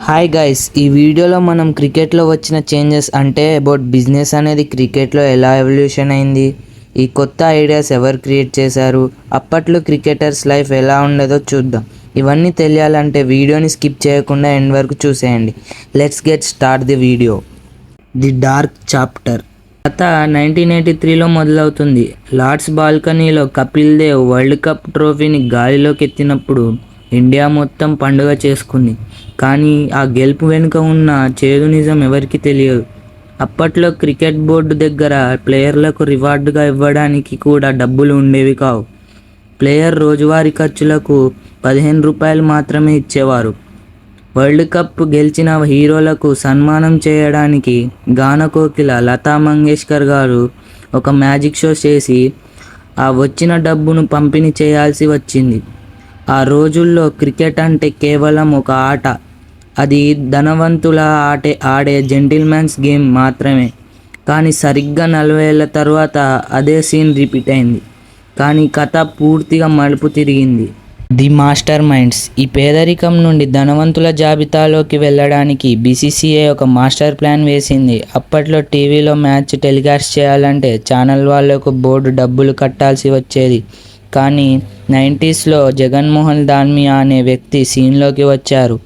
Hi guys, ఈ వీడియోలో మనం క్రికెట్లో వచ్చిన చేంజెస్ అంటే అబౌట్ బిజినెస్ అనేది క్రికెట్లో ఎలా ఎవల్యూషన్ అయింది, ఈ కొత్త ఐడియాస్ ఎవరు క్రియేట్ చేశారు, అప్పట్లో క్రికెటర్స్ లైఫ్ ఎలా ఉండదో చూద్దాం. ఇవన్నీ తెలియాలంటే వీడియోని స్కిప్ చేయకుండా ఎండ్ వరకు చూసేయండి. Let's get start the video. The dark chapter కథ 1983లో మొదలవుతుంది. లార్డ్స్ బాల్కనీలో కపిల్ దేవ్ వరల్డ్ కప్ ట్రోఫీని గాలిలోకి ఎత్తినప్పుడు ఇండియా మొత్తం పండుగ చేసుకుంది. కానీ ఆ గెలుపు వెనుక ఉన్న చేదు నిజం ఎవరికీ తెలియదు. అప్పట్లో క్రికెట్ బోర్డు దగ్గర ప్లేయర్లకు రివార్డుగా ఇవ్వడానికి కూడా డబ్బులు ఉండేవి కావు. ప్లేయర్ రోజువారీ ఖర్చులకు 15 రూపాయలు మాత్రమే ఇచ్చేవారు. వరల్డ్ కప్ గెలిచిన హీరోలకు సన్మానం చేయడానికి గాన కోకిల లతా మంగేష్కర్ గారు ఒక మ్యాజిక్ షో చేసి ఆ వచ్చిన డబ్బును పంపిణీ చేయాల్సి వచ్చింది. ఆ రోజుల్లో క్రికెట్ అంటే కేవలం ఒక ఆట, అది ధనవంతుల ఆడే జెంటిల్మెన్స్ గేమ్ మాత్రమే. కానీ సరిగ్గా 40 ఏళ్ళ తర్వాత అదే సీన్ రిపీట్ అయింది. కానీ కథ పూర్తిగా మలుపు తిరిగింది. The master minds. ఈ పేదరికం నుండి ధనవంతుల జాబితాలోకి వెళ్ళడానికి బీసీసీఐ ఒక మాస్టర్ ప్లాన్ వేసింది. అప్పట్లో టీవీలో మ్యాచ్ టెలికాస్ట్ చేయాలంటే ఛానల్ వాళ్లకు బోర్డు డబ్బులు కట్టాల్సి వచ్చేది. కానీ 90స్లో జగన్మోహన్ దాల్మియా అనే వ్యక్తి సీన్లోకి వచ్చారు.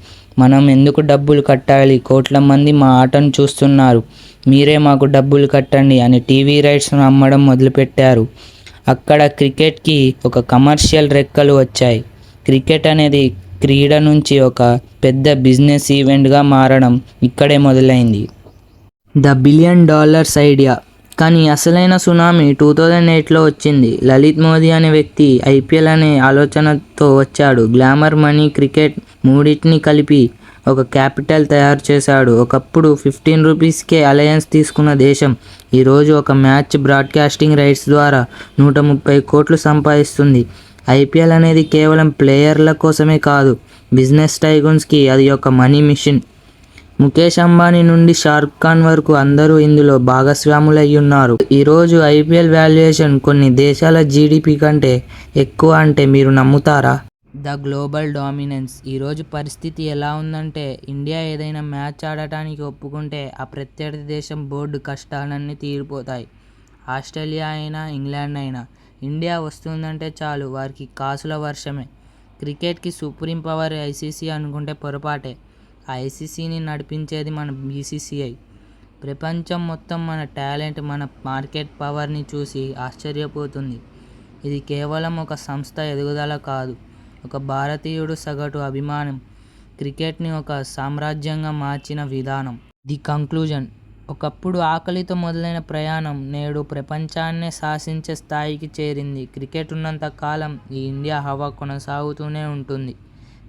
మనం ఎందుకు డబ్బులు కట్టాలి, కోట్ల మంది మా ఆటను చూస్తున్నారు, మీరే మాకు డబ్బులు కట్టండి అని టీవీ రైట్స్ను అమ్మడం మొదలుపెట్టారు. అక్కడ క్రికెట్కి ఒక కమర్షియల్ రెక్కలు వచ్చాయి. క్రికెట్ అనేది క్రీడ నుంచి ఒక పెద్ద బిజినెస్ ఈవెంట్గా మారడం ఇక్కడే మొదలైంది. The $1 billion idea. కానీ అసలైన సునామీ 2008లో వచ్చింది. లలిత్ మోదీ అనే వ్యక్తి ఐపీఎల్ అనే ఆలోచనతో వచ్చాడు. గ్లామర్, మనీ, క్రికెట్ మూడింటిని కలిపి ఒక క్యాపిటల్ తయారు చేశాడు. ఒకప్పుడు 15 రూపీస్కే అలయన్స్ తీసుకున్న దేశం ఈరోజు ఒక మ్యాచ్ బ్రాడ్కాస్టింగ్ రైట్స్ ద్వారా 130 కోట్లు సంపాదిస్తుంది. ఐపీఎల్ అనేది కేవలం ప్లేయర్ల కోసమే కాదు, బిజినెస్ టైగూన్స్కి అది ఒక మనీ మిషన్. ముఖేష్ అంబానీ నుండి షారుఖ్ ఖాన్ వరకు అందరూ ఇందులో భాగస్వాములయ్యున్నారు. ఈరోజు ఐపీఎల్ వాల్యుయేషన్ కొన్ని దేశాల జీడిపి కంటే ఎక్కువ అంటే మీరు నమ్ముతారా? The global dominance. ఈరోజు పరిస్థితి ఎలా ఉందంటే, ఇండియా ఏదైనా మ్యాచ్ ఆడటానికి ఒప్పుకుంటే ఆ ప్రత్యర్థి దేశం బోర్డు కష్టాలన్నీ తీరిపోతాయి. ఆస్ట్రేలియా అయినా ఇంగ్లాండ్ అయినా ఇండియా వస్తుందంటే చాలు వారికి కాసుల వర్షమే. క్రికెట్కి సుప్రీం పవర్ ఐసీసీ అనుకుంటే పొరపాటే. ఆ ఐసీసీని నడిపించేది మన బీసీసీఐ. ప్రపంచం మొత్తం మన టాలెంట్, మన మార్కెట్ పవర్ని చూసి ఆశ్చర్యపోతుంది. ఇది కేవలం ఒక సంస్థ ఎదుగుదల కాదు, ఒక భారతీయుడు సగటు అభిమానం క్రికెట్ని ఒక సామ్రాజ్యంగా మార్చిన విధానం. The conclusion. ఒకప్పుడు ఆకలితో మొదలైన ప్రయాణం నేడు ప్రపంచాన్నే శాసించే స్థాయికి చేరింది. క్రికెట్ ఉన్నంత కాలం ఈ ఇండియా హవా కొనసాగుతూనే ఉంటుంది.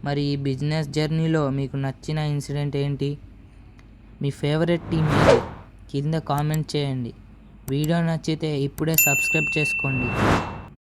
మరి ఈ బిజినెస్ జర్నీలో మీకు నచ్చిన ఇన్సిడెంట్ ఏంటి? మీ ఫేవరెట్ టీం ఏంటి? కింద కామెంట్ చేయండి. వీడియో నచ్చితే ఇప్పుడే సబ్స్క్రైబ్ చేసుకోండి.